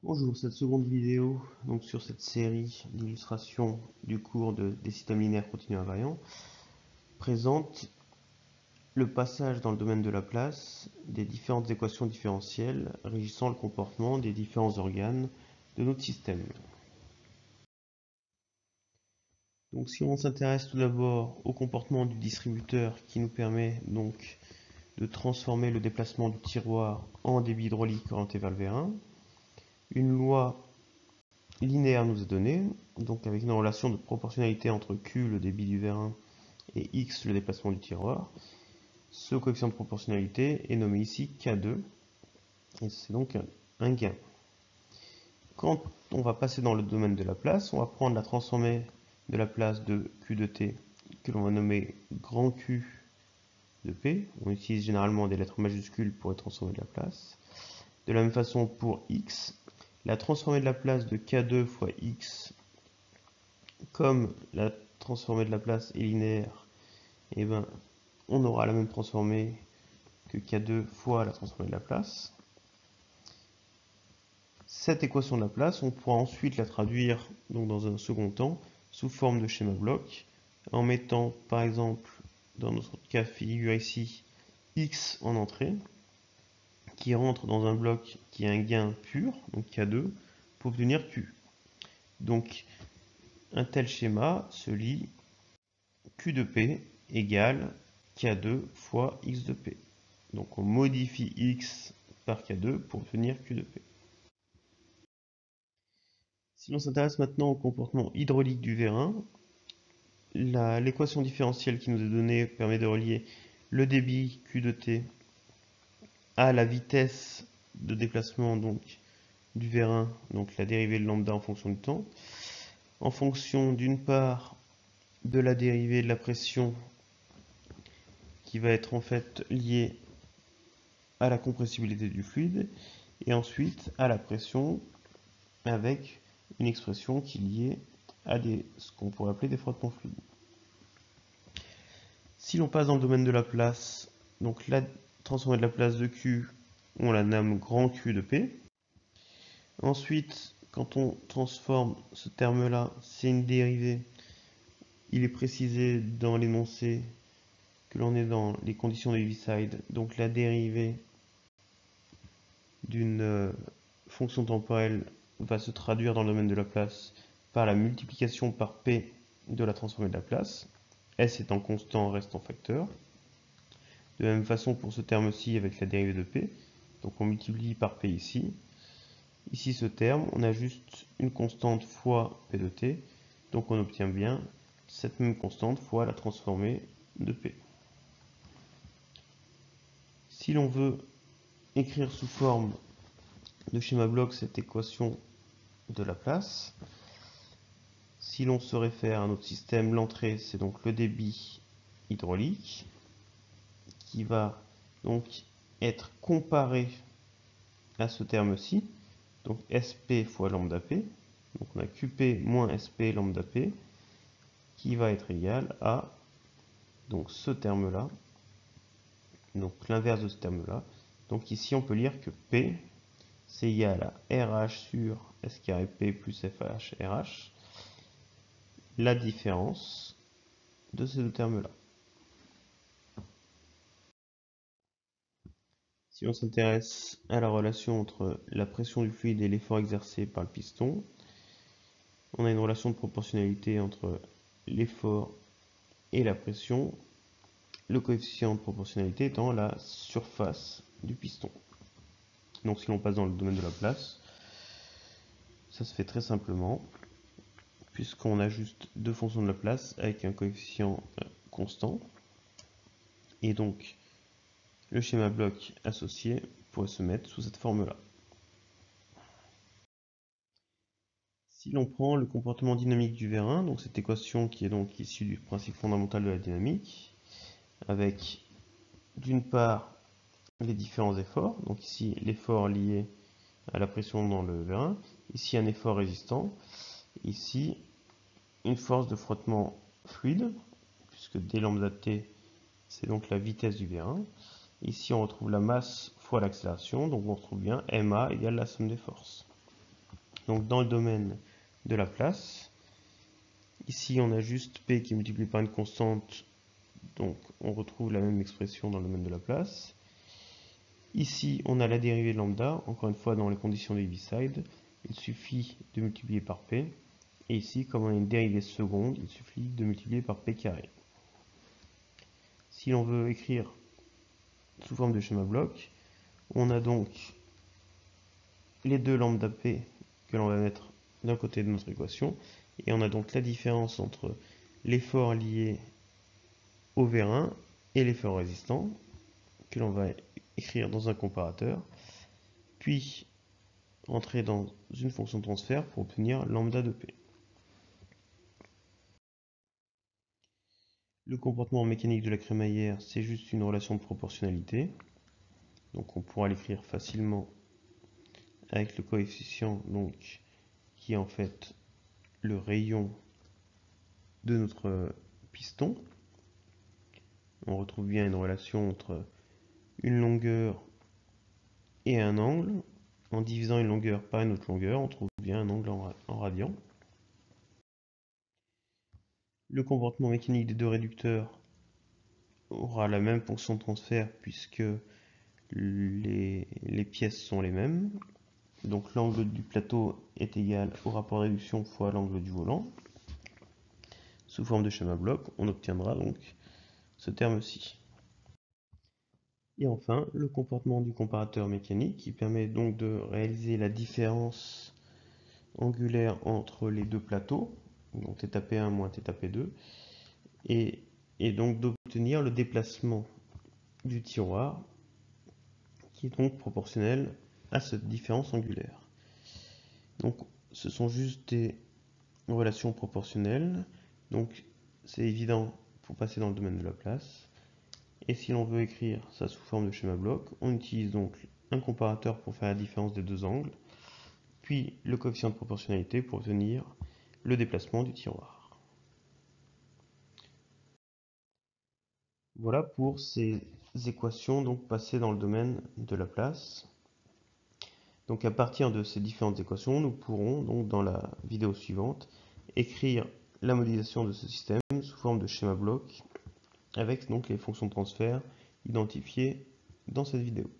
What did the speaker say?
Bonjour, cette seconde vidéo donc sur cette série d'illustrations du cours des systèmes linéaires continus invariants présente le passage dans le domaine de Laplace des différentes équations différentielles régissant le comportement des différents organes de notre système. Donc si on s'intéresse tout d'abord au comportement du distributeur qui nous permet donc de transformer le déplacement du tiroir en débit hydraulique orienté vers le V1, une loi linéaire nous est donné, donc avec une relation de proportionnalité entre Q, le débit du vérin, et X, le déplacement du tiroir. Ce coefficient de proportionnalité est nommé ici K2, et c'est donc un gain. Quand on va passer dans le domaine de Laplace, on va prendre la transformée de Laplace de Q de t, que l'on va nommer grand Q de P. On utilise généralement des lettres majuscules pour les transformer de Laplace. De la même façon pour X, la transformée de Laplace de K2 fois X, comme la transformée de Laplace est linéaire, et ben, on aura la même transformée que K2 fois la transformée de Laplace. Cette équation de Laplace, on pourra ensuite la traduire donc dans un second temps sous forme de schéma bloc en mettant par exemple dans notre cas figure ici X en entrée qui rentre dans un bloc qui a un gain pur, donc K2, pour obtenir Q. Donc un tel schéma se lit Q de P égale K2 fois X de P. Donc on modifie X par K2 pour obtenir Q de P. Si l'on s'intéresse maintenant au comportement hydraulique du vérin, l'équation différentielle qui nous est donnée permet de relier le débit Q de T à la vitesse de déplacement donc, du vérin, donc la dérivée de lambda en fonction du temps, en fonction d'une part de la dérivée de la pression qui va être en fait liée à la compressibilité du fluide, et ensuite à la pression avec une expression qui est liée à ce qu'on pourrait appeler des frottements fluides. Si l'on passe dans le domaine de Laplace, donc la transformée de Laplace de Q, on la nomme grand Q de P. Ensuite, quand on transforme ce terme-là, c'est une dérivée. Il est précisé dans l'énoncé que l'on est dans les conditions de Heaviside, donc la dérivée d'une fonction temporelle va se traduire dans le domaine de Laplace par la multiplication par P de la transformée de Laplace. S étant constant, reste en facteur. De la même façon pour ce terme-ci avec la dérivée de P. Donc on multiplie par P ici. Ici ce terme, on a juste une constante fois P de T. Donc on obtient bien cette même constante fois la transformée de P. Si l'on veut écrire sous forme de schéma bloc cette équation de Laplace, si l'on se réfère à notre système, l'entrée c'est donc le débit hydraulique qui va donc être comparé à ce terme-ci, donc SP fois lambda P, donc on a QP moins SP lambda P, qui va être égal à donc ce terme-là, donc l'inverse de ce terme-là. Donc ici on peut lire que P c'est égal à RH sur S carré P plus FH RH, la différence de ces deux termes-là. Si on s'intéresse à la relation entre la pression du fluide et l'effort exercé par le piston, on a une relation de proportionnalité entre l'effort et la pression, le coefficient de proportionnalité étant la surface du piston. Donc si l'on passe dans le domaine de Laplace, ça se fait très simplement, puisqu'on a juste deux fonctions de Laplace avec un coefficient constant, et donc le schéma bloc associé pourrait se mettre sous cette forme-là. Si l'on prend le comportement dynamique du vérin, donc cette équation qui est donc issue du principe fondamental de la dynamique, avec d'une part les différents efforts, donc ici l'effort lié à la pression dans le vérin, ici un effort résistant, ici une force de frottement fluide, puisque d lambda t c'est donc la vitesse du vérin. Ici on retrouve la masse fois l'accélération, donc on retrouve bien ma égale la somme des forces. Donc dans le domaine de la place, ici on a juste P qui est multiplié par une constante, donc on retrouve la même expression dans le domaine de la place. Ici on a la dérivée de lambda, encore une fois dans les conditions de Heaviside, il suffit de multiplier par P. Et ici, comme on a une dérivée seconde, il suffit de multiplier par P carré. Si l'on veut écrire sous forme de schéma bloc, on a donc les deux lambda P que l'on va mettre d'un côté de notre équation, et on a donc la différence entre l'effort lié au vérin et l'effort résistant, que l'on va écrire dans un comparateur, puis entrer dans une fonction de transfert pour obtenir lambda de P. Le comportement mécanique de la crémaillère, c'est juste une relation de proportionnalité. Donc on pourra l'écrire facilement avec le coefficient donc, qui est en fait le rayon de notre piston. On retrouve bien une relation entre une longueur et un angle. En divisant une longueur par une autre longueur, on trouve bien un angle en radian. Le comportement mécanique des deux réducteurs aura la même fonction de transfert puisque les pièces sont les mêmes. Donc l'angle du plateau est égal au rapport de réduction fois l'angle du volant. Sous forme de schéma bloc, on obtiendra donc ce terme-ci. Et enfin, le comportement du comparateur mécanique qui permet donc de réaliser la différence angulaire entre les deux plateaux, donc θP1 moins θP2, et donc d'obtenir le déplacement du tiroir qui est donc proportionnel à cette différence angulaire. Donc ce sont juste des relations proportionnelles, donc c'est évident pour passer dans le domaine de la place. Et si l'on veut écrire ça sous forme de schéma bloc, on utilise donc un comparateur pour faire la différence des deux angles, puis le coefficient de proportionnalité pour obtenir le déplacement du tiroir. Voilà pour ces équations donc passées dans le domaine de la place. Donc à partir de ces différentes équations, nous pourrons donc dans la vidéo suivante écrire la modélisation de ce système sous forme de schéma bloc avec donc les fonctions de transfert identifiées dans cette vidéo.